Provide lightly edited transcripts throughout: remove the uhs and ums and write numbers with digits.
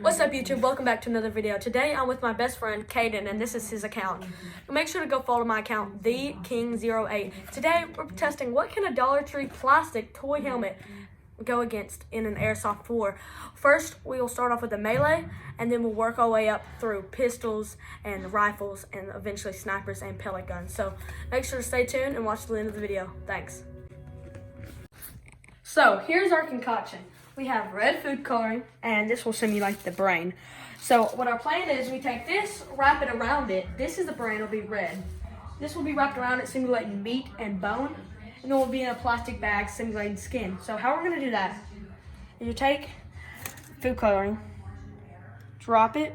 What's up, YouTube? Welcome back to another video. Today I'm with my best friend Caden, and this is his account. Make sure to go follow my account, TheKing08. Today we're testing what can a Dollar Tree plastic toy helmet go against in an airsoft war. First, we will start off with a melee, and then we'll work our way up through pistols and rifles, and eventually snipers and pellet guns. So make sure to stay tuned and watch to the end of the video. Thanks. So here's our concoction. We have red food coloring, and this will simulate the brain. So what our plan is, we take this, wrap it around it. This is the brain, it'll be red. This will be wrapped around it, simulating meat and bone, and then we'll be in a plastic bag simulating skin. So how we're gonna do that is you take food coloring, drop it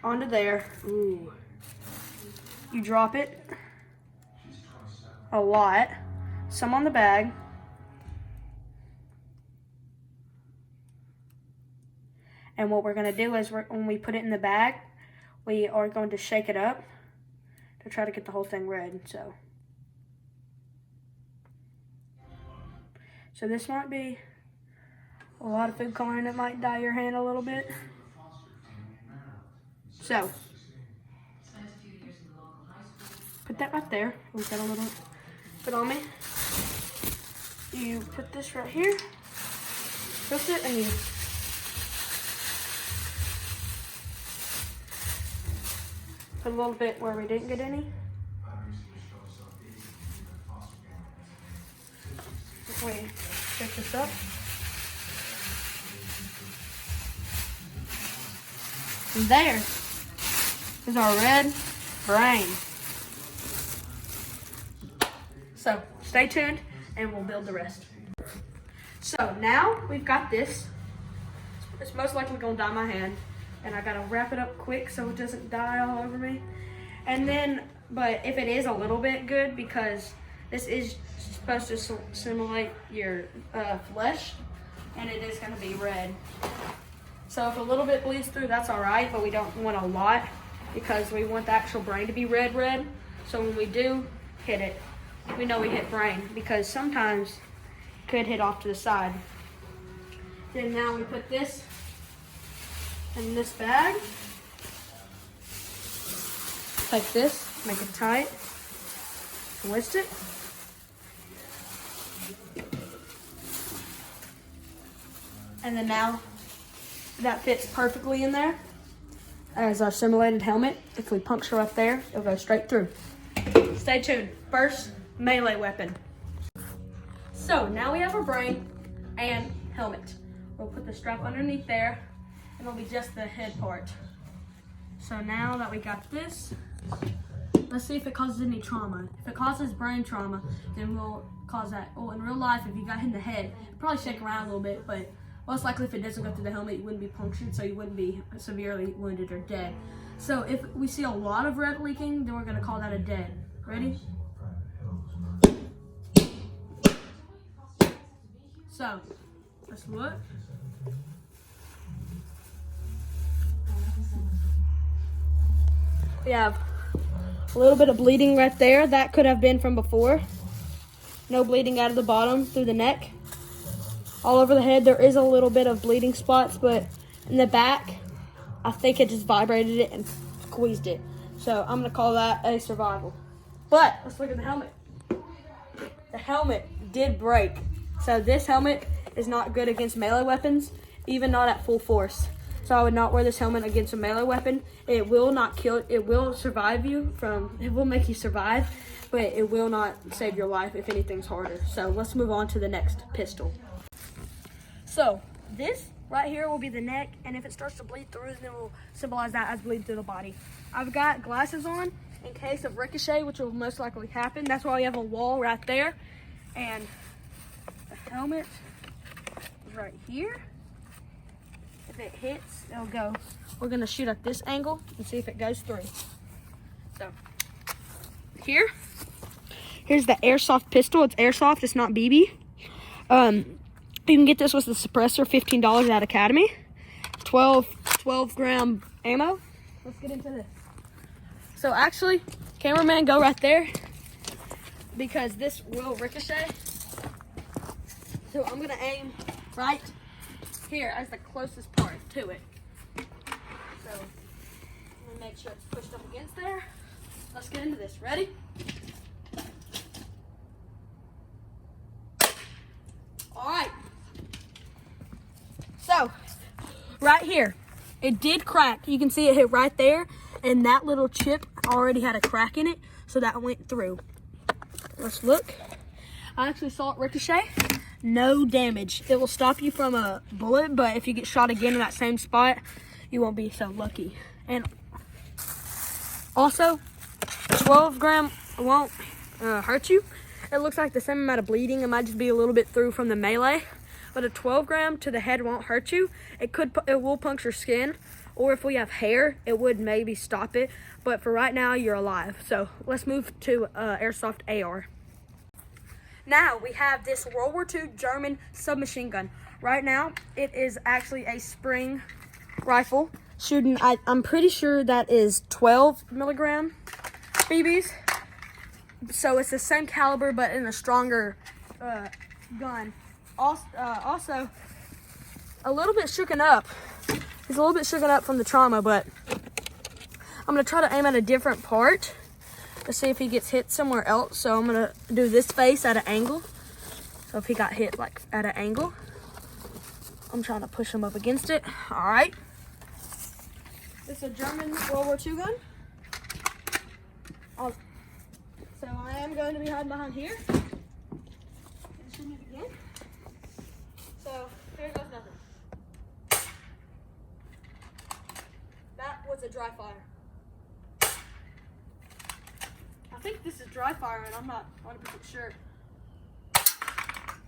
onto there. Ooh. You drop it a lot, some on the bag. And what we're going to do is when we put it in the bag, we are going to shake it up to try to get the whole thing red. So this might be a lot of food coloring. It might dye your hand a little bit. So put that right there. We've got a little bit on me. You put this right here, twist it, and you put a little bit where we didn't get any. We pick this up. And there is our red brain. So stay tuned and we'll build the rest. So now we've got this. It's most likely gonna dye my hand. And I gotta wrap it up quick so it doesn't die all over me. And then, but if it is a little bit good, because this is supposed to simulate your flesh, and it is gonna be red. So if a little bit bleeds through, that's all right, but we don't want a lot because we want the actual brain to be red. So when we do hit it, we know we hit brain, because sometimes it could hit off to the side. Then now we put this in this bag. Like this, make it tight, twist it. And then now that fits perfectly in there as our simulated helmet. If we puncture up there, it'll go straight through. Stay tuned. First, melee weapon. So now we have our brain and helmet. We'll put the strap underneath there, and it'll be just the head part. So now that we got this, let's see if it causes any trauma. If it causes brain trauma, then we'll cause that. Well, in real life, if you got hit in the head, it'd probably shake around a little bit, but most likely if it doesn't go through the helmet, you wouldn't be punctured, so you wouldn't be severely wounded or dead. So if we see a lot of red leaking, then we're gonna call that a dead. Ready? So, let's look. We have a little bit of bleeding right there. That could have been from before. No bleeding out of the bottom through the neck. All over the head, there is a little bit of bleeding spots, but in the back, I think it just vibrated it and squeezed it. So I'm gonna call that a survival. But let's look at the helmet. The helmet did break. So this helmet is not good against melee weapons, even not at full force. So I would not wear this helmet against a melee weapon. It will not kill, it will survive you it will make you survive, but it will not save your life if anything's harder. So let's move on to the next pistol. So this right here will be the neck, and if it starts to bleed through, then we'll symbolize that as bleeding through the body. I've got glasses on in case of ricochet, which will most likely happen. That's why we have a wall right there. And the helmet is right here. If it hits, it'll go. We're gonna shoot at this angle and see if it goes through. So here's the airsoft pistol. It's airsoft, it's not BB. You can get this with the suppressor, $15 at Academy. 12 gram ammo. Let's get into this. So actually, cameraman, go right there, because this will ricochet. So I'm gonna aim right here as the closest part to it. So let me make sure it's pushed up against there. Let's get into this. Ready? All right. So right here, it did crack. You can see it hit right there, and that little chip already had a crack in it, so that went through. Let's look. I actually saw it ricochet. No damage. It will stop you from a bullet, but if you get shot again in that same spot, you won't be so lucky. And also, 12 gram won't hurt you. It looks like the same amount of bleeding. It might just be a little bit through from the melee, but a 12 gram to the head won't hurt you. It will puncture skin, or if we have hair, it would maybe stop it. But for right now, you're alive. So let's move to airsoft AR. Now we have this World War II German submachine gun. Right now, it is actually a spring rifle shooting. I'm pretty sure that is 12 milligram BBs. So it's the same caliber, but in a stronger gun. Also, a little bit shooken up. He's a little bit shooken up from the trauma, but I'm gonna try to aim at a different part to see if he gets hit somewhere else. So I'm gonna do this face at an angle. So if he got hit like at an angle, I'm trying to push him up against it. All right. It's a German World War II gun. So I am going to be hiding behind here. And shooting it again. So here goes nothing. That was a dry fire. I think this is dry fire, and I'm not 100% sure.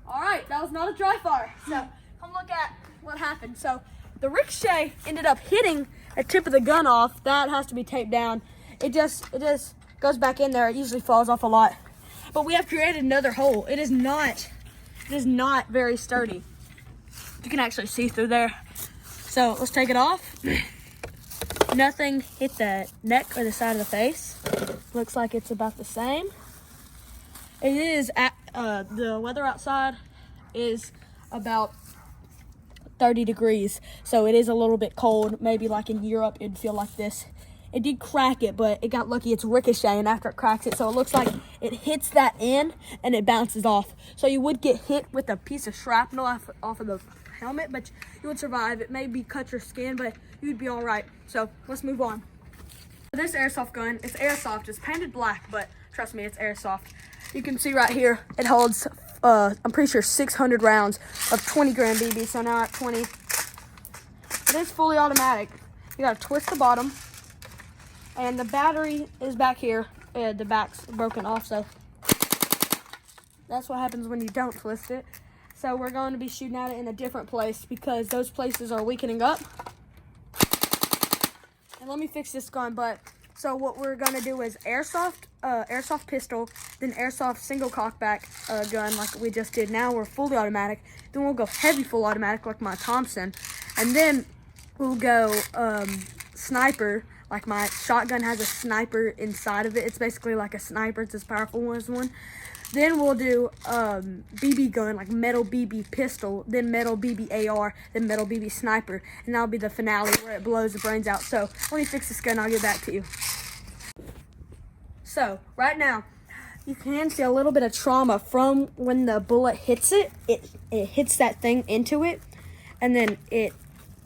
All right, that was not a dry fire. So come look at what happened. So the ricochet ended up hitting the tip of the gun off. That has to be taped down. It just goes back in there. It usually falls off a lot. But we have created another hole. It is not very sturdy. You can actually see through there. So let's take it off. Nothing hit the neck or the side of the face. Looks like it's about the same. It is the weather outside is about 30 degrees, so it is a little bit cold. Maybe like in Europe it'd feel like this. It did crack it, but it got lucky. It's ricocheting after it cracks it, so it looks like it hits that end and it bounces off. So you would get hit with a piece of shrapnel off of the helmet, but you would survive. It may be cut your skin, but you'd be all right. So let's move on. This airsoft gun, it's airsoft. It's painted black, but trust me, it's airsoft. You can see right here, it holds, I'm pretty sure 600 rounds of 20 gram BB, so now at 20. It is fully automatic. You gotta twist the bottom, and the battery is back here. The back's broken off, so that's what happens when you don't twist it. So we're going to be shooting at it in a different place because those places are weakening up. And let me fix this gun, so what we're gonna do is airsoft pistol, then airsoft single cockback gun like we just did. Now we're fully automatic. Then we'll go heavy full automatic like my Thompson, and then we'll go sniper. Like my shotgun has a sniper inside of it. It's basically like a sniper. It's as powerful as one. Then we'll do BB gun, like metal BB pistol, then metal BB AR, then metal BB sniper, and that'll be the finale where it blows the brains out. So let me fix this gun, I'll get back to you. So right now, you can see a little bit of trauma from when the bullet hits it. It hits that thing into it, and then it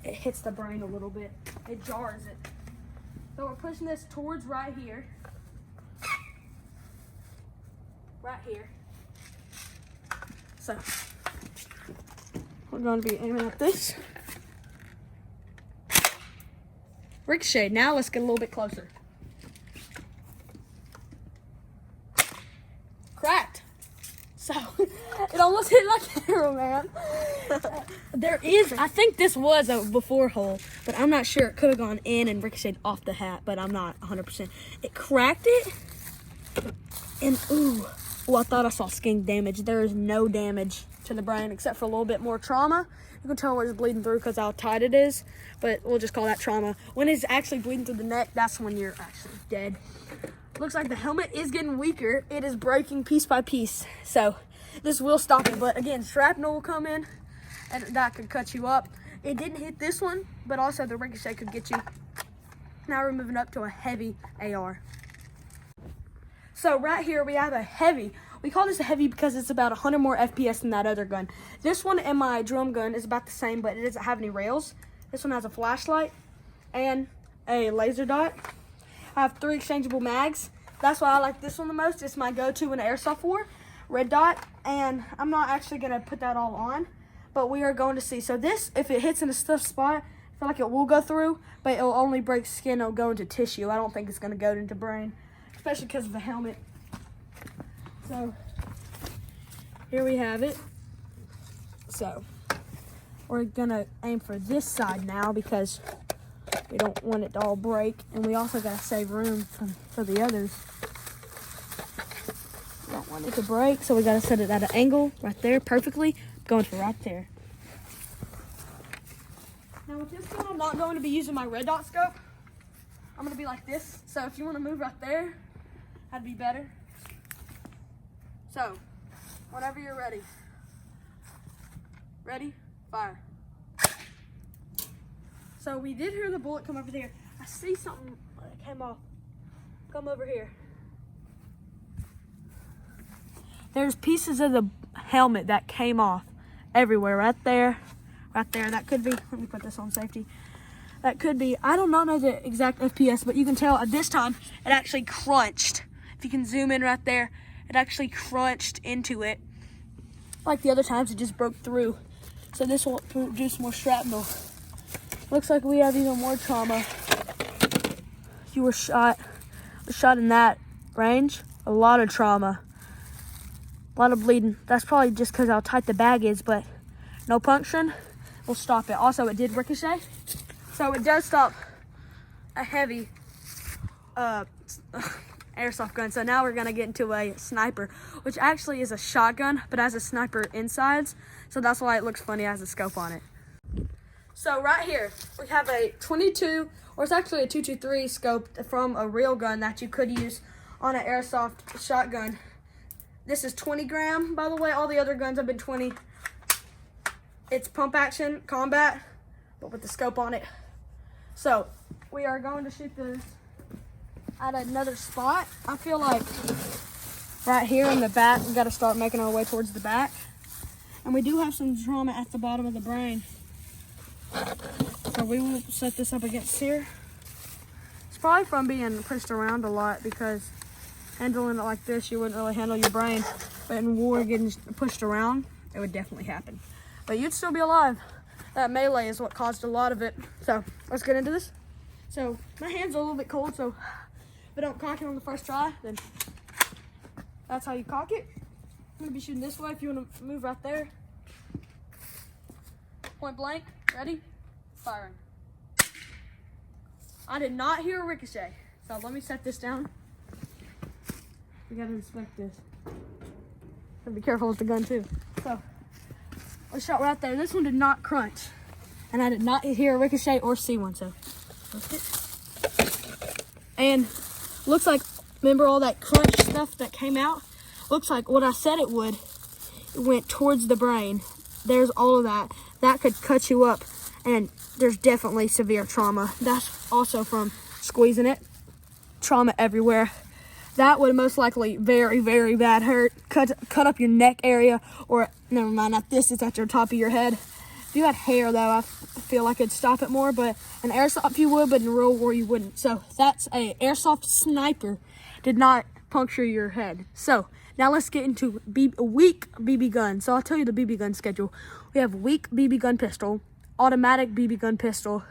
hits the brain a little bit. It jars it. So we're pushing this towards right here. Right here. So we're going to be aiming at this. Ricochet. Now let's get a little bit closer. Cracked. So it almost hit like arrow, man. I think this was a before hole, but I'm not sure. It could have gone in and ricocheted off the hat, but I'm not 100%. It cracked it, and ooh. Oh, I thought I saw skin damage. There is no damage to the brain except for a little bit more trauma. You can tell where it's bleeding through because how tight it is, but we'll just call that trauma. When it's actually bleeding through the neck, that's when you're actually dead. Looks like the helmet is getting weaker. It is breaking piece by piece, so this will stop it. But again, shrapnel will come in, and that could cut you up. It didn't hit this one, but also the ricochet could get you. Now we're moving up to a heavy AR. So right here we have a heavy. We call this a heavy because it's about 100 more FPS than that other gun. This one and my drum gun is about the same, but it doesn't have any rails. This one has a flashlight and a laser dot. I have 3 exchangeable mags. That's why I like this one the most. It's my go-to in airsoft war. Red dot, and I'm not actually gonna put that all on, but we are going to see. So this, if it hits in a stiff spot, I feel like it will go through, but it'll only break skin. It'll go into tissue. I don't think it's gonna go into brain, especially because of the helmet. So here we have it. So we're gonna aim for this side now because we don't want it to all break, and we also gotta save room for the others. We don't want it to break, so we gotta set it at an angle right there perfectly. Going for right there. Now with this one, I'm not going to be using my red dot scope. I'm gonna be like this. So if you wanna move right there, that'd be better. So, whenever you're ready. Ready? Fire. So we did hear the bullet come over there. I see something that came off. Come over here. There's pieces of the helmet that came off everywhere. Right there. Right there. That could be, let me put this on safety. That could be, I do not know the exact FPS, but you can tell at this time it actually crunched. If you can zoom in right there, it actually crunched into it. Like the other times, it just broke through. So this will produce more shrapnel. Looks like we have even more trauma. You were shot in that range. A lot of trauma. A lot of bleeding. That's probably just because how tight the bag is, but no puncturing will stop it. Also, it did ricochet. So it does stop a heavy airsoft gun. So now we're gonna get into a sniper, which actually is a shotgun, but has a sniper insides. So that's why it looks funny, as a scope on it. So right here, we have a 22, or it's actually a 223 scope from a real gun that you could use on an airsoft shotgun. This is 20 gram, by the way. All the other guns have been 20. It's pump action combat, but with the scope on it. So we are going to shoot this at another spot. I feel like right here in the back, we got to start making our way towards the back. And we do have some trauma at the bottom of the brain. So we will set this up against here. It's probably from being pushed around a lot, because handling it like this, you wouldn't really handle your brain. But in war, getting pushed around, it would definitely happen. But you'd still be alive. That melee is what caused a lot of it. So let's get into this. So my hands are a little bit cold, so if I don't cock it on the first try, then that's how you cock it. I'm gonna be shooting this way if you wanna move right there. Point blank, ready? Firing. I did not hear a ricochet. So let me set this down. We gotta inspect this. Gotta be careful with the gun too. So, I shot right there. This one did not crunch. And I did not hear a ricochet or see one, so. And looks like, remember all that crunch stuff that came out? Looks like what I said it would. It went towards the brain. There's all of that. That could cut you up. And there's definitely severe trauma. That's also from squeezing it. Trauma everywhere. That would most likely very, very bad hurt. Cut up your neck area, or never mind, not this, it's at your top of your head. If you had hair though, I feel like it'd stop it more, but an airsoft you would, but in real war you wouldn't. So that's a airsoft sniper, did not puncture your head. So now let's get into a weak BB gun. So I'll tell you the BB gun schedule. We have weak BB gun pistol, automatic BB gun pistol,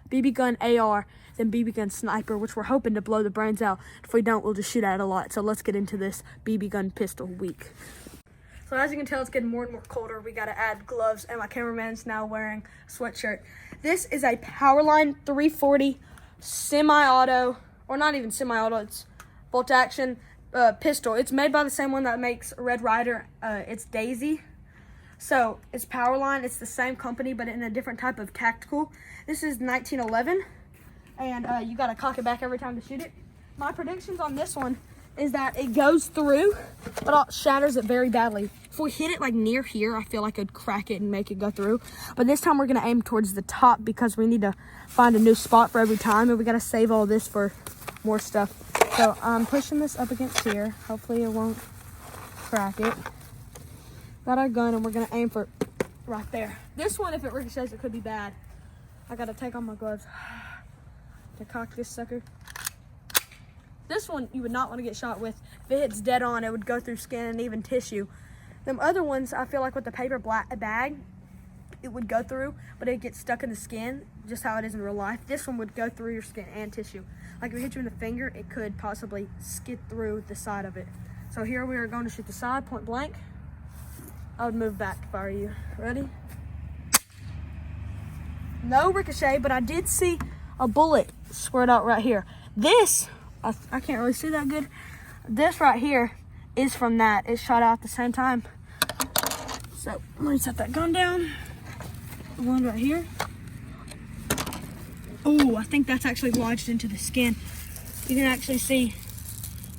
BB gun AR, then BB gun sniper, which we're hoping to blow the brains out. If we don't, we'll just shoot at it a lot. So let's get into this BB gun pistol week. So as you can tell, it's getting more and more colder. We gotta add gloves, and my cameraman's now wearing a sweatshirt. This is a Powerline 340 semi-auto, or not even semi-auto, it's bolt action pistol. It's made by the same one that makes Red Ryder. It's Daisy. So it's Powerline. It's the same company, but in a different type of tactical. This is 1911. And you gotta cock it back every time to shoot it. My predictions on this one is that it goes through, but it shatters it very badly. If we hit it like near here, I feel like it'd crack it and make it go through. But this time we're gonna aim towards the top because we need to find a new spot for every time, and we gotta save all this for more stuff. So I'm pushing this up against here. Hopefully it won't crack it. Got our gun and we're gonna aim for right there. This one, if it ricochets, it could be bad. I gotta take off my gloves to cock this sucker. This one you would not want to get shot with. If it hits dead on, it would go through skin and even tissue. Them other ones, I feel like with the paper bag, it would go through, but it gets stuck in the skin, just how it is in real life. This one would go through your skin and tissue. Like if it hit you in the finger, it could possibly skid through the side of it. So here we are going to shoot the side, point blank. I would move back if I were you. Ready? No ricochet, but I did see a bullet squirt out right here. This, I can't really see that good. This right here is from that. It shot out at the same time. So let me set that gun down. The one right here. Oh, I think that's actually lodged into the skin. You can actually see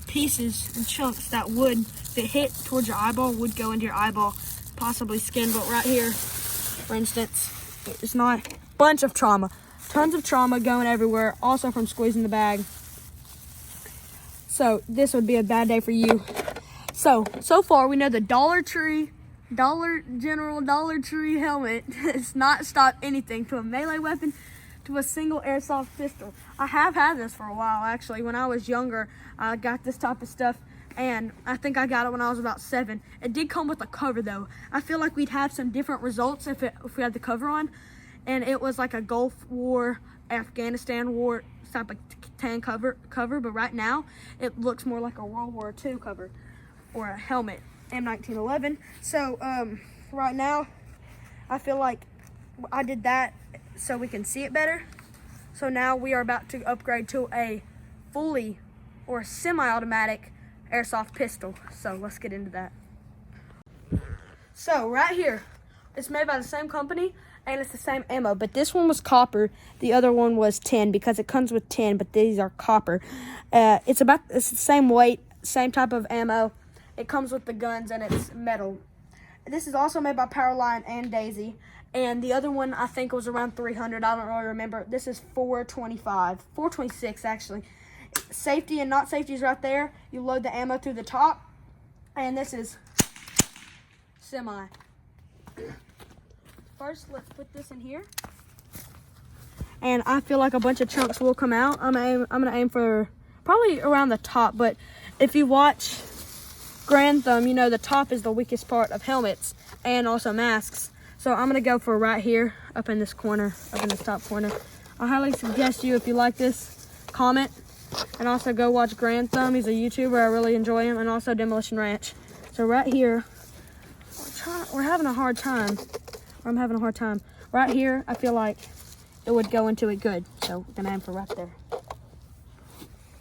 pieces and chunks that would, if it hit towards your eyeball, would go into your eyeball, possibly skin. But right here, for instance, it's not. Bunch of trauma. Tons of trauma going everywhere, also from squeezing the bag. So this would be a bad day for you. So far we know the Dollar Tree helmet has not stopped anything, to a melee weapon, to a single airsoft pistol. I have had this for a while, actually. When I was younger, I got this type of stuff, and I think I got it when I was about 7. It did come with a cover, though. I feel like we'd have some different results if we had the cover on, and it was like a Gulf War, Afghanistan War type of tan cover, but right now, it looks more like a World War II cover, or a helmet, M1911. So right now, I feel like I did that so we can see it better. So now we are about to upgrade to a fully or semi-automatic airsoft pistol. So let's get into that. So right here, it's made by the same company and it's the same ammo, but this one was copper. The other one was tin because it comes with tin, but these are copper. It's the same weight, same type of ammo. It comes with the guns and it's metal. This is also made by Powerline and Daisy. And the other one, I think, was around 300. I don't really remember. This is 425, 426 actually. Safety and not safety is right there. You load the ammo through the top. And this is semi. First, let's put this in here. And I feel like a bunch of chunks will come out. I'm gonna aim for probably around the top. But if you watch Grand Thumb, you know the top is the weakest part of helmets and also masks. So I'm gonna go for right here, up in this corner, up in this top corner. I highly suggest you, if you like this, comment, and also go watch Grand Thumb. He's a YouTuber, I really enjoy him, and also Demolition Ranch. So right here, we're having a hard time. I'm having a hard time. Right here, I feel like it would go into it good. So we're gonna aim for right there.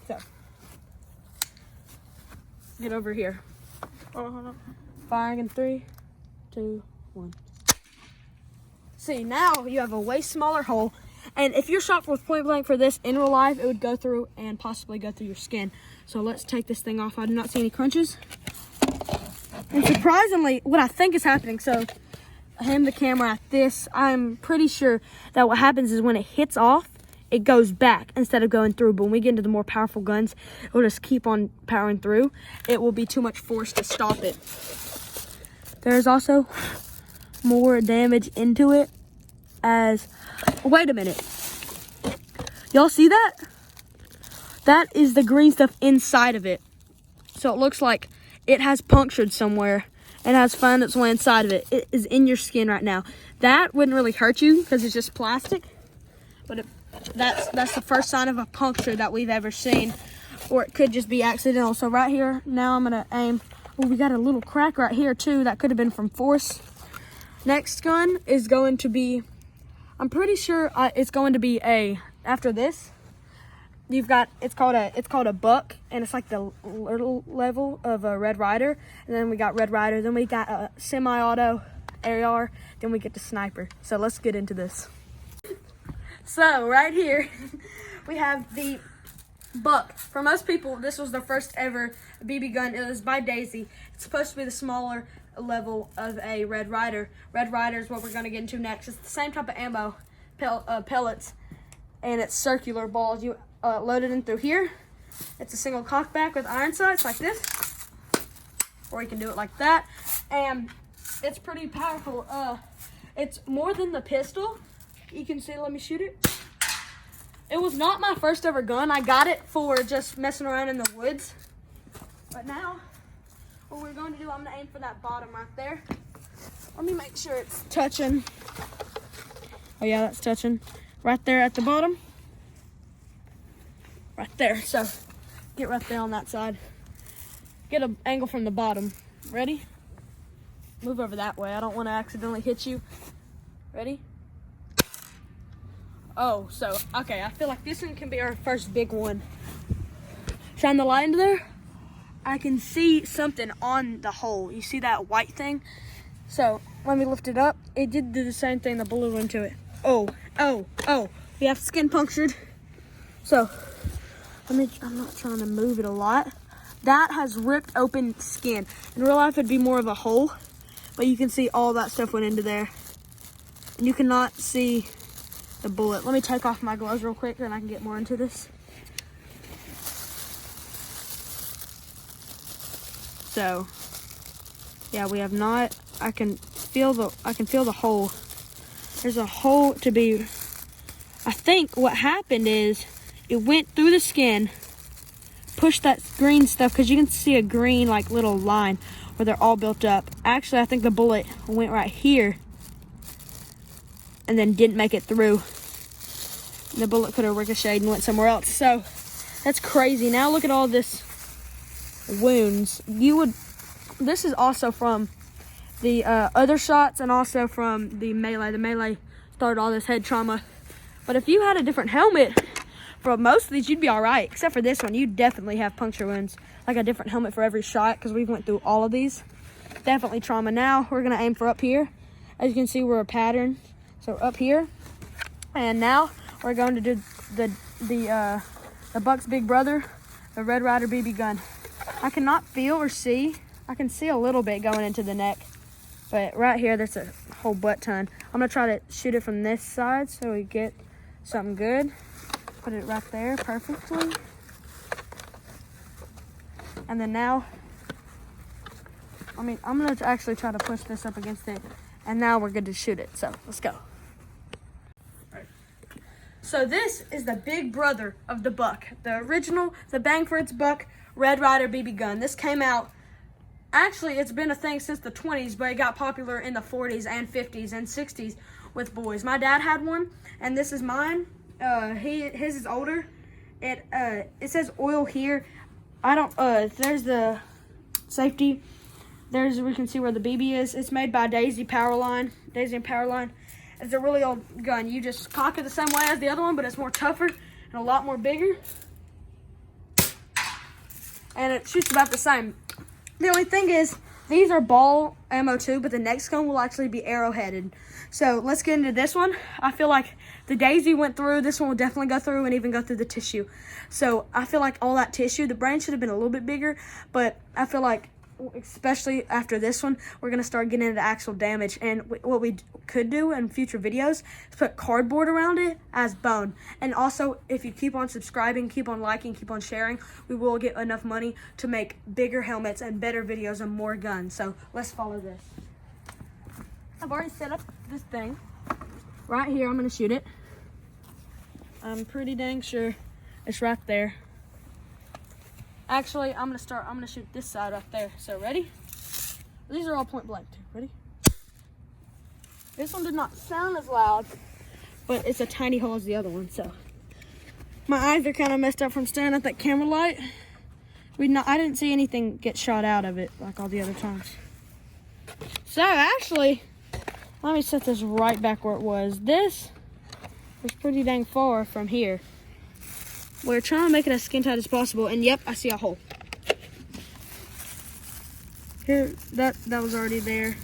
So, get over here. Firing in 3, 2, 1. See, now you have a way smaller hole, and if you're shot with point blank for this in real life, it would go through and possibly go through your skin. So let's take this thing off. I do not see any crunches. And surprisingly, what I think is happening, so I aim the camera at this, I'm pretty sure that what happens is when it hits off, it goes back instead of going through. But when we get into the more powerful guns, it will just keep on powering through. It will be too much force to stop it. There's also more damage into it as, wait a minute, y'all see that? That is the green stuff inside of it. So it looks like it has punctured somewhere and has found its way inside of it. It is in your skin right now. That wouldn't really hurt you because it's just plastic, but that's the first sign of a puncture that we've ever seen, or it could just be accidental. So right here, now I'm gonna aim. Oh, we got a little crack right here too. That could have been from force. Next gun is going to be, I'm pretty sure it's going to be after this, you've got, it's called a buck, and it's like the little level of a Red Ryder. And then we got Red Ryder, then we got a semi-auto AR, then we get the sniper. So let's get into this. So right here, we have the Buck. For most people, this was their first ever BB gun. It was by Daisy. It's supposed to be the smaller level of a Red Ryder. Red Ryder is what we're going to get into next. It's the same type of ammo, pellets, and it's circular balls. You load it in through here. It's a single cockback with iron sights like this, or you can do it like that, and it's pretty powerful. It's more than the pistol. You can see, let me shoot it. It was not my first ever gun. I got it for just messing around in the woods. But now, what we're going to do, I'm gonna aim for that bottom right there. Let me make sure it's touching. Oh yeah, that's touching. Right there at the bottom. Right there, so get right there on that side. Get an angle from the bottom. Ready? Move over that way. I don't want to accidentally hit you. Ready? Oh, so, okay, I feel like this one can be our first big one. Shine the light into there. I can see something on the hole. You see that white thing? So, let me lift it up. It did do the same thing, the bullet went into it. Oh, we have skin punctured. So, I'm not trying to move it a lot. That has ripped open skin. In real life, it'd be more of a hole, but you can see all that stuff went into there. And you cannot see the bullet. Let me take off my gloves real quick, then I can get more into this. So, yeah, we have not. I can feel the hole. There's a hole to be. I think what happened is it went through the skin, pushed that green stuff, because you can see a green like little line where they're all built up. Actually, I think the bullet went right here and then didn't make it through. The bullet could have ricocheted and went somewhere else. So that's crazy. Now look at all this wounds. This is also from the other shots and also from the melee. The melee started all this head trauma. But if you had a different helmet, for most of these, you'd be all right. Except for this one, you definitely have puncture wounds. Like a different helmet for every shot, because we've went through all of these. Definitely trauma. Now we're gonna aim for up here. As you can see, we're a pattern. So up here, and now we're going to do the Buck's big brother, the Red Ryder BB gun. I cannot feel or see. I can see a little bit going into the neck, but right here there's a whole butt ton. I'm gonna try to shoot it from this side so we get something good. Put it right there perfectly, and then now, I'm gonna actually try to push this up against it, and now we're good to shoot it. So let's go. So this is the big brother of the Buck, the original, the Bang for Its Buck Red Ryder BB gun. This came out, actually it's been a thing since the 20s, but it got popular in the 40s and 50s and 60s with boys. My dad had one, and this is mine. His is older. It says oil here. There's the safety. We can see where the BB is. It's made by Daisy and Powerline. It's a really old gun. You just cock it the same way as the other one, but it's more tougher and a lot more bigger. And it shoots about the same. The only thing is, these are ball ammo too, but the next gun will actually be arrow-headed. So let's get into this one. I feel like the Daisy went through. This one will definitely go through and even go through the tissue. So I feel like all that tissue, the brain should have been a little bit bigger, but I feel like, especially after this one, we're going to start getting into actual damage. And what we could do in future videos is put cardboard around it as bone. And also, if you keep on subscribing, keep on liking, keep on sharing, we will get enough money to make bigger helmets and better videos and more guns. So let's follow this. I've already set up this thing. Right here, I'm going to shoot it. I'm pretty dang sure it's right there. Actually, I'm gonna shoot this side right there. So ready? These are all point blank too. Ready? This one did not sound as loud, but it's a tiny hole as the other one. So my eyes are kind of messed up from staring at that camera light. I didn't see anything get shot out of it like all the other times. So actually, let me set this right back where it was. This was pretty dang far from here. We're trying to make it as skin tight as possible, and yep, I see a hole. Here, that was already there.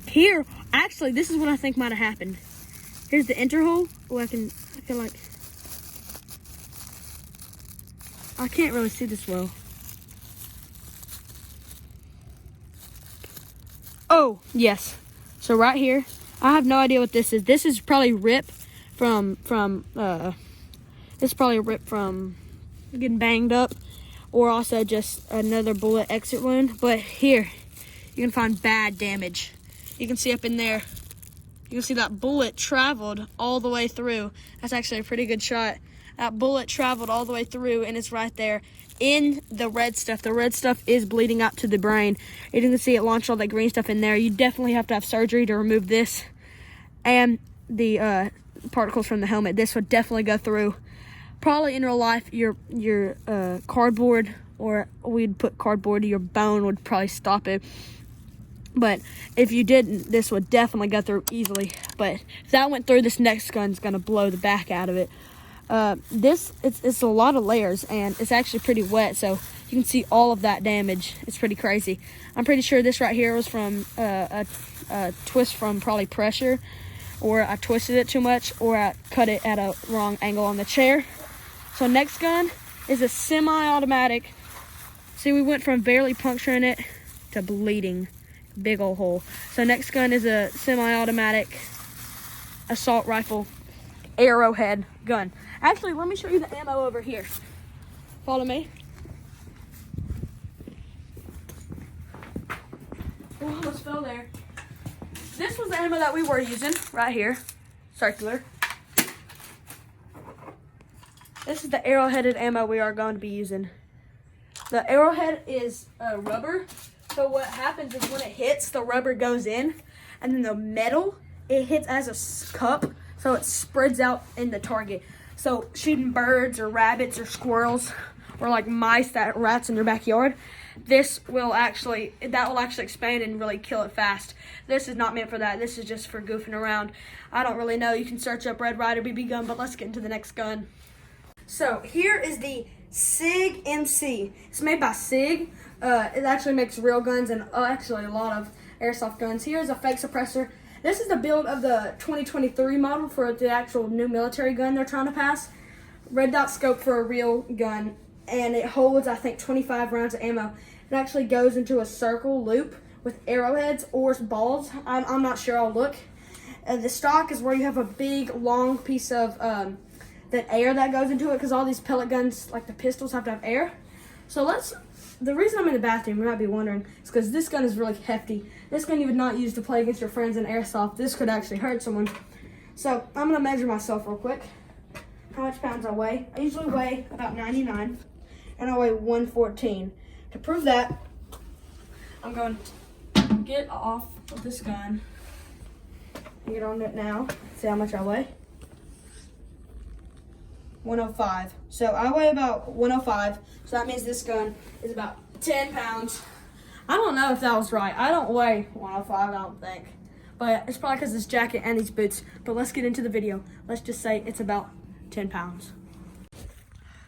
Here, actually, this is what I think might have happened. Here's the enter hole. Oh, I feel like, I can't really see this well. Oh, yes. So right here, I have no idea what this is. This is probably rip from getting banged up, or also just another bullet exit wound. But here, you can find bad damage. You can see up in there, you can see that bullet traveled all the way through. That's actually a pretty good shot. That bullet traveled all the way through, and it's right there in the red stuff. The red stuff is bleeding out to the brain. You can see it launched all that green stuff in there. You definitely have to have surgery to remove this and the particles from the helmet. This would definitely go through. Probably in real life, your cardboard, or we'd put cardboard to your bone, would probably stop it. But if you didn't, this would definitely go through easily. But if that went through, this next gun's gonna blow the back out of it. It's a lot of layers, and it's actually pretty wet, so you can see all of that damage. It's pretty crazy. I'm pretty sure this right here was from a twist from probably pressure, or I twisted it too much, or I cut it at a wrong angle on the chair. So next gun is a semi-automatic. See, we went from barely puncturing it to bleeding. Big old hole. So next gun is a semi-automatic assault rifle arrowhead gun. Actually, let me show you the ammo over here. Follow me. Oh, almost fell there. This was the ammo that we were using right here. Circular. This is the arrow-headed ammo we are going to be using. The arrowhead is rubber. So what happens is when it hits, the rubber goes in, and then the metal, it hits as a cup, so it spreads out in the target. So shooting birds or rabbits or squirrels, or like mice, rats in your backyard, that will actually expand and really kill it fast. This is not meant for that. This is just for goofing around. I don't really know. You can search up Red Ryder BB gun, but let's get into the next gun. So here is the SIG MC. It's made by SIG. It actually makes real guns and actually a lot of airsoft guns. Here's a fake suppressor. This is the build of the 2023 model for the actual new military gun they're trying to pass. Red dot scope for a real gun, and it holds, I think, 25 rounds of ammo. It actually goes into a circle loop with arrowheads or balls. I'm not sure. I'll look. The stock is where you have a big, long piece of that air that goes into it, because all these pellet guns, like the pistols, have to have air. So the reason I'm in the bathroom, you might be wondering, is because this gun is really hefty. This gun you would not use to play against your friends in airsoft. This could actually hurt someone. So I'm going to measure myself real quick. How much pounds I weigh. I usually weigh about 99, and I weigh 114. To prove that, I'm going to get off of this gun and get on it now. See how much I weigh. 105. So I weigh about 105. So that means this gun is about 10 pounds. I don't know if that was right. I don't weigh 105, I don't think. But it's probably because of this jacket and these boots. But let's get into the video. Let's just say it's about 10 pounds.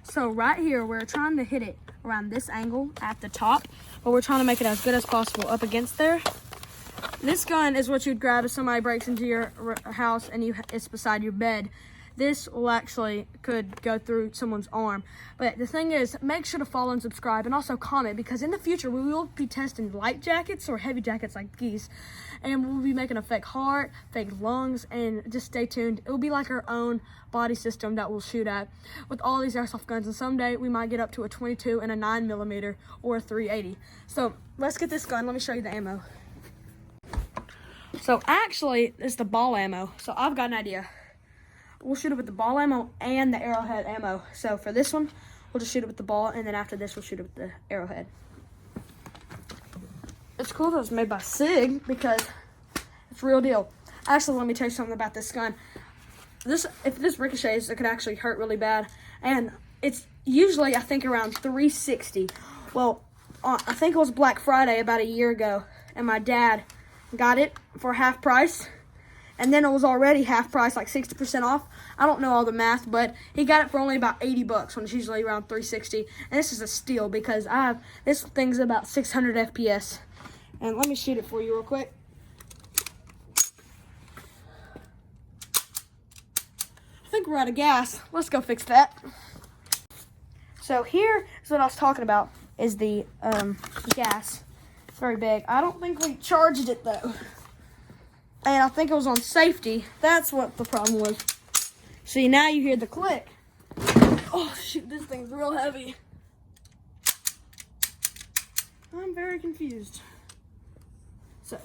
So right here, we're trying to hit it around this angle at the top, but we're trying to make it as good as possible up against there. This gun is what you'd grab if somebody breaks into your house and it's beside your bed. This will actually could go through someone's arm. But the thing is, make sure to follow and subscribe, and also comment, because in the future we will be testing light jackets or heavy jackets like these, and we'll be making a fake heart, fake lungs, and just stay tuned. It will be like our own body system that we'll shoot at with all these airsoft guns, and someday we might get up to a 22 and a 9mm or a 380. So let's get this gun. Let me show you the ammo. So actually, it's the ball ammo. So I've got an idea. We'll shoot it with the ball ammo and the arrowhead ammo. So for this one, we'll just shoot it with the ball, and then after this, we'll shoot it with the arrowhead. It's cool that it's made by SIG because it's real deal. Actually, let me tell you something about this gun. If this ricochets, it could actually hurt really bad. And it's usually, I think, around 360. Well, I think it was Black Friday about a year ago, and my dad got it for half price. And then it was already half price, like 60% off. I don't know all the math, but he got it for only about $80 when it's usually around 360. And this is a steal because this thing's about 600 FPS. And let me shoot it for you real quick. I think we're out of gas. Let's go fix that. So here is what I was talking about, is the gas. It's very big. I don't think we charged it though. And I think it was on safety. That's what the problem was. See, now you hear the click. Oh shoot, this thing's real heavy. I'm very confused. So.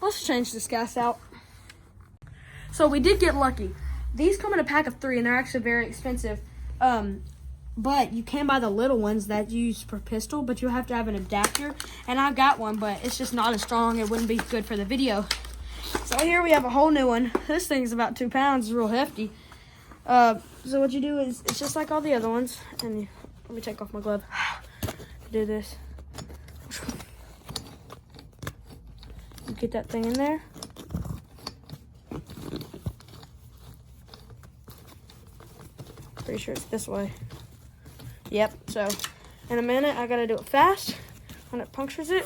Let's change this gas out. So we did get lucky. These come in a pack of 3 and they're actually very expensive. But you can buy the little ones that you use for pistol, but you have to have an adapter. And I've got one, but it's just not as strong. It wouldn't be good for the video. So here we have a whole new one. This thing's about 2 pounds, it's real hefty. So what you do is, it's just like all the other ones. And let me take off my glove. Do this. You get that thing in there. Pretty sure it's this way. Yep, so in a minute, I gotta do it fast when it punctures it.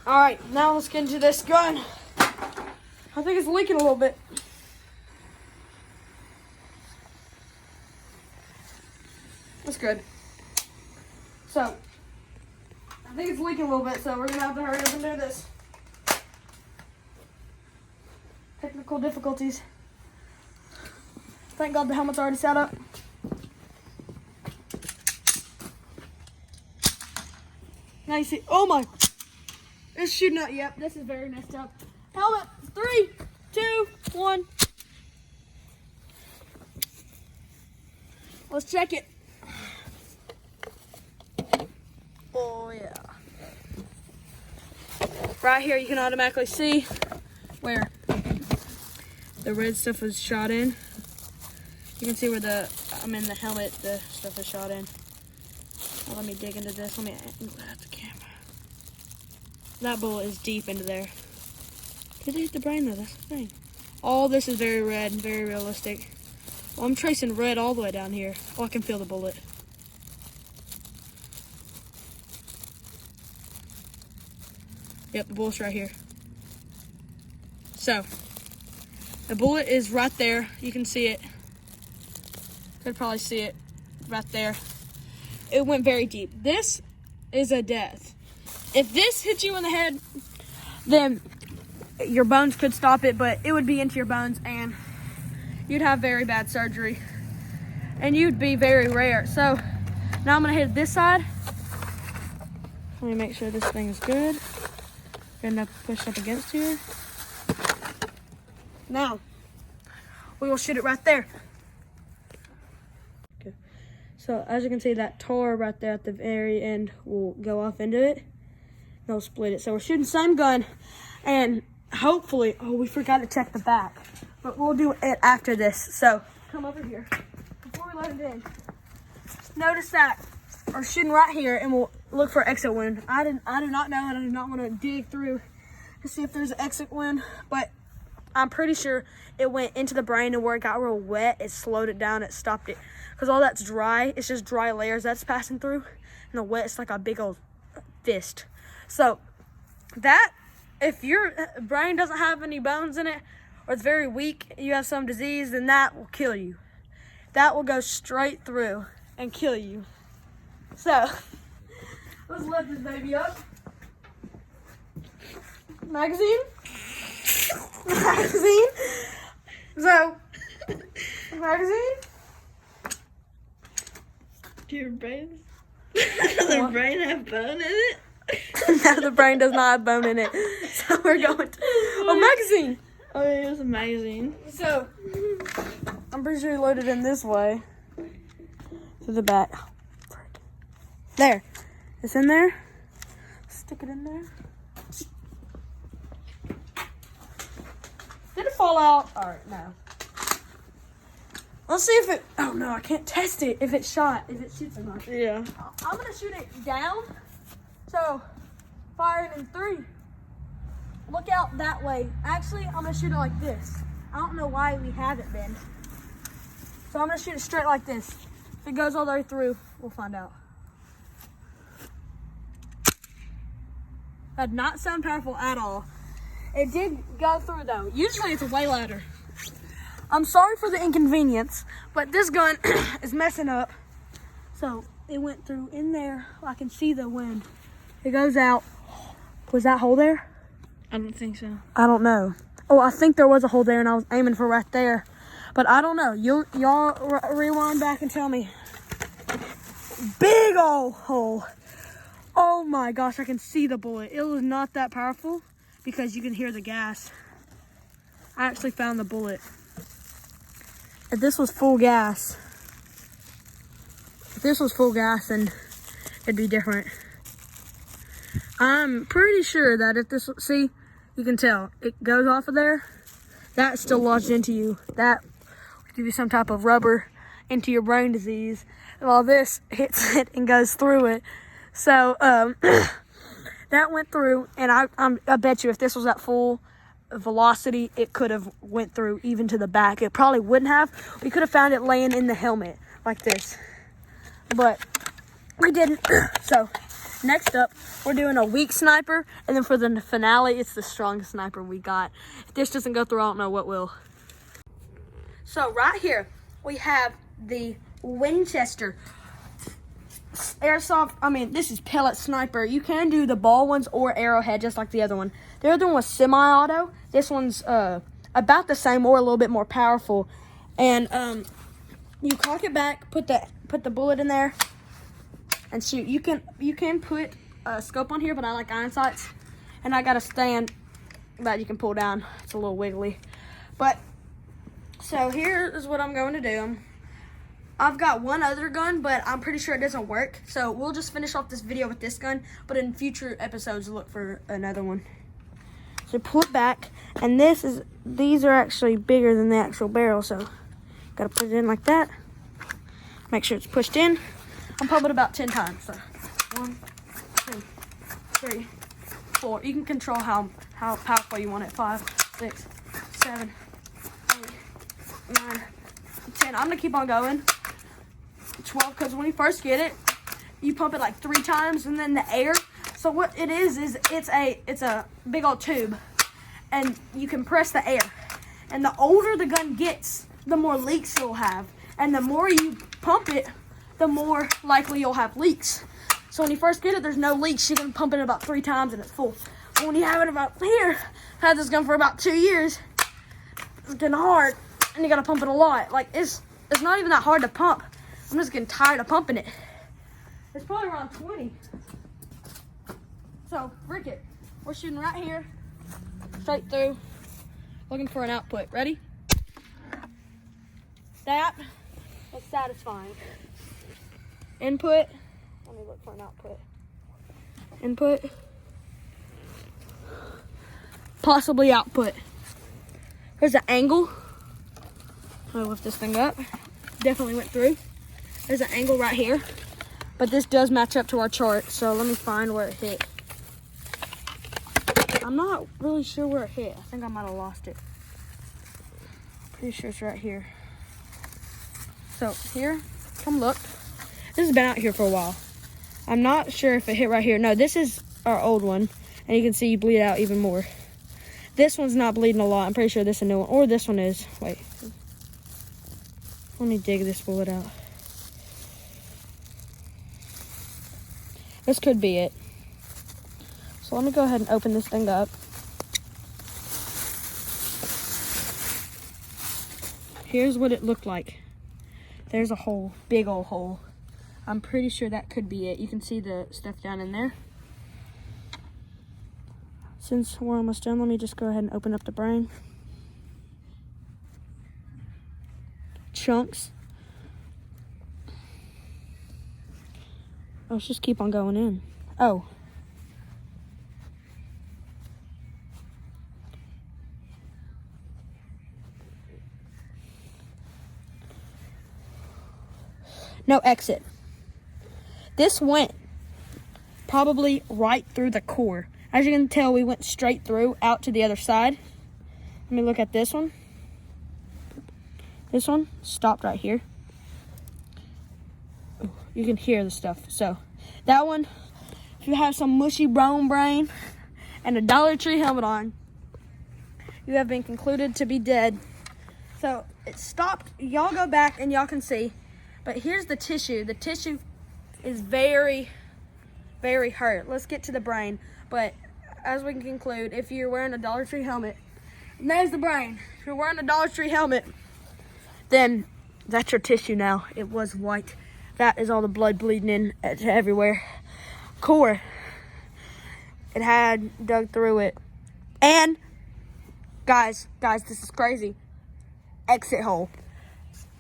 All right, now let's get into this gun. I think it's leaking a little bit. That's good. So, I think it's leaking a little bit, so we're gonna have to hurry up and do this. Technical difficulties. Thank God the helmet's already set up. Now you see, oh my, it's shooting out. Yep, this is very messed up. Helmet, 3, 2, 1. Let's check it. Oh yeah. Right here you can automatically see where the red stuff was shot in. You can see where the helmet, the stuff is shot in. Well, let me dig into this. Let me angle out the camera. That bullet is deep into there. Did it hit the brain though? That's the thing. All this is very red and very realistic. Well, I'm tracing red all the way down here. Oh, I can feel the bullet. Yep, the bullet's right here. So, the bullet is right there. You can see it. Could probably see it right there. It went very deep. This is a death. If this hits you in the head, then your bones could stop it, but it would be into your bones and you'd have very bad surgery and you'd be very rare. So now I'm gonna hit this side. Let me make sure this thing is good. Good enough to push up against here. Now, we will shoot it right there. Okay. So as you can see, that tar right there at the very end will go off into it. They'll split it. So we're shooting the same gun, and hopefully, oh, we forgot to check the back, but we'll do it after this. So come over here before we let it in. Notice that we're shooting right here, and we'll look for exit wound. I do not know, and I do not want to dig through to see if there's an exit wound, but I'm pretty sure it went into the brain, and where it got real wet, it slowed it down, it stopped it. Because all that's dry, it's just dry layers that's passing through, and the wet, it's like a big old fist. So that, if your brain doesn't have any bones in it, or it's very weak, you have some disease, then that will kill you. That will go straight through and kill you. So, let's lift this baby up. Magazine. Magazine. So, magazine. Do your brains? Does the brain have bone in it? No, the brain does not have bone in it. So we're going to a magazine. Oh, yeah, it was a magazine. So, I'm pretty sure you loaded in this way. To the back. Oh, frick. There. It's in there. Stick it in there. Did it fall out? Alright, no. Let's see if it, oh no, I can't test it if it shoots or not. Yeah. I'm gonna shoot it down. So, firing in 3. Look out that way. Actually, I'm gonna shoot it like this. I don't know why we haven't been. So I'm gonna shoot it straight like this. If it goes all the way through, we'll find out. That did not sound powerful at all. It did go through though. Usually it's way louder. I'm sorry for the inconvenience, but this gun is messing up. So it went through in there. I can see the wind. It goes out. Was that hole there? I don't think so. I don't know. Oh, I think there was a hole there and I was aiming for right there. But I don't know. Y'all rewind back and tell me. Big old hole. Oh my gosh, I can see the bullet. It was not that powerful because you can hear the gas. I actually found the bullet. If this was full gas, then it'd be different. I'm pretty sure that if this, see, you can tell, it goes off of there. That's still lodged into you. That would give you some type of rubber into your brain disease. While this hits it and goes through it. So, that went through, and I bet you if this was at full velocity, it could have went through even to the back. It probably wouldn't have. We could have found it laying in the helmet like this. But we didn't. So, next up, we're doing a weak sniper, and then for the finale, it's the strongest sniper we got. If this doesn't go through, I don't know what will. So right here, we have the Winchester airsoft. This is pellet sniper. You can do the ball ones or arrowhead, just like the other one. The other one was semi-auto. This one's about the same or a little bit more powerful. And you cock it back, put the bullet in there, and shoot. You can put a scope on here, but I like iron sights, and I got a stand that you can pull down. It's a little wiggly, but so here is what I'm going to do. I've got one other gun, but I'm pretty sure it doesn't work, so we'll just finish off this video with this gun, but in future episodes look for another one. So pull it back, and these are actually bigger than the actual barrel, so gotta put it in like that. Make sure it's pushed in. I'm pumping about 10 times. So 1, 2, 3, 4. You can control how powerful you want it. 5, 6, 7, 8, 9, 10. I'm gonna keep on going. 12, because when you first get it, you pump it like 3 times, and then the air. So what it is it's a big old tube, and you can press the air. And the older the gun gets, the more leaks you'll have, and the more you pump it, the more likely you'll have leaks. So when you first get it, there's no leaks. You can pump it about 3 times and it's full. But when you have it about here, I've had this gun for about 2 years. It's getting hard, and you gotta pump it a lot. Like it's not even that hard to pump. I'm just getting tired of pumping it. It's probably around 20. So, Rick it. We're shooting right here, straight through, looking for an output. Ready? That was satisfying. Input. Let me look for an output. Input. Possibly output. There's the angle. I'm gonna lift this thing up. Definitely went through. There's an angle right here, but this does match up to our chart, so let me find where it hit. I'm not really sure where it hit. I think I might have lost it. Pretty sure it's right here. So here, come look. This has been out here for a while. I'm not sure if it hit right here. No, this is our old one, and you can see you bleed out even more. This one's not bleeding a lot. I'm pretty sure this is a new one, or this one is. Wait. Let me dig this bullet out. This could be it. So let me go ahead and open this thing up. Here's what it looked like. There's a hole, big old hole. I'm pretty sure that could be it. You can see the stuff down in there. Since we're almost done, let me just go ahead and open up the brain. Chunks. Let's just keep on going in. Oh. No exit. This went probably right through the core. As you can tell, we went straight through out to the other side. Let me look at this one. This one stopped right here. You can hear the stuff. So that one, if you have some mushy brown brain, and a Dollar Tree helmet on, you have been concluded to be dead. So it stopped. Y'all go back and y'all can see. But here's the tissue. The tissue is very, very hurt. Let's get to the brain. But as we can conclude, if you're wearing a Dollar Tree helmet, and there's the brain. If you're wearing a Dollar Tree helmet, then that's your tissue now. It was white. That is all the blood bleeding in to everywhere. Core. It had dug through it. And guys, this is crazy. Exit hole.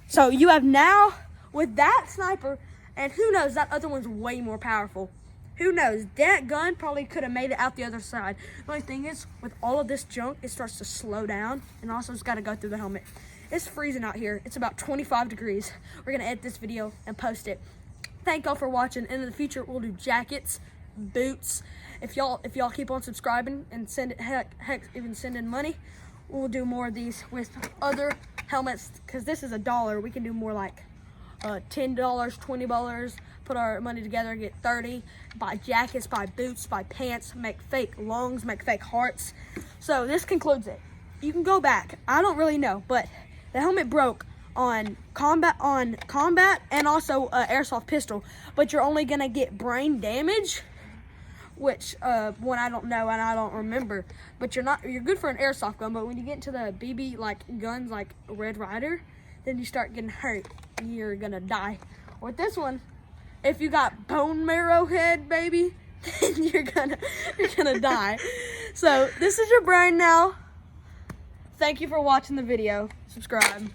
So you have now, with that sniper, and who knows, that other one's way more powerful. Who knows? That gun probably could have made it out the other side. The only thing is, with all of this junk, it starts to slow down, and also it's got to go through the helmet. It's freezing out here. It's about 25 degrees. We're going to edit this video and post it. Thank y'all for watching, and in the future, we'll do jackets, boots. If y'all keep on subscribing and send it, heck, even send in money, we'll do more of these with other helmets, because this is $1. We can do more like $10, $20, put our money together, get 30, buy jackets, buy boots, buy pants, make fake lungs, make fake hearts. So this concludes it. You can go back. I don't really know, but the helmet broke on combat and also airsoft pistol, but you're only gonna get brain damage, which one I don't know and I don't remember. But you're good for an airsoft gun, but when you get into the BB like guns like Red Ryder, then you start getting hurt and you're gonna die. With this one, if you got bone marrow head, baby, then you're gonna die. So this is your brain now. Thank you for watching the video. Subscribe.